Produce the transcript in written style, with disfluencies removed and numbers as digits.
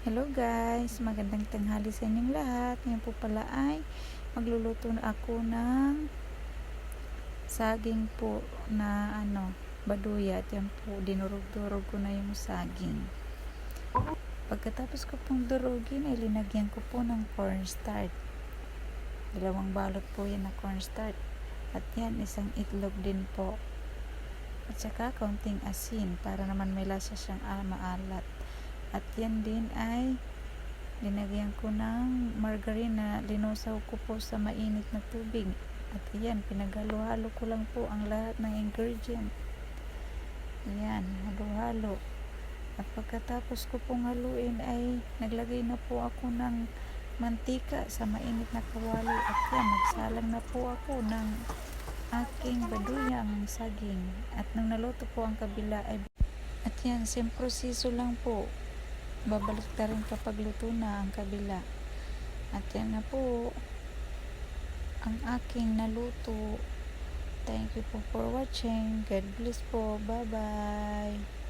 Hello guys, magandang tanghali sa inyong lahat. Ngayon po pala ay magluluto na ako ng saging po na baduya. At yan po, dinurog-durog ko na yung saging. Pagkatapos ko pong durugin ay linagyan ko po ng cornstarch. 2 balot po yan na cornstarch. At yan, isang itlog din po. At saka kaunting asin para naman may lasa siyang maalat. At yan din ay linagyan ko ng margarine na linusaw ko po sa mainit na tubig. At ayan, pinaghalo-halo ko lang po ang lahat ng ingredient. Ayan, halo-halo. At pagkatapos ko pong haluin ay naglagay na po ako ng mantika sa mainit na kawali. At yan, nagsalang na po ako ng aking baduyang saging. At nang naluto po ang kabila ay at yan, same proseso lang po. Babalik na rin kapag luto na ang kabila. At yan na po ang aking naluto. Thank you po for watching. God bless po. Bye bye.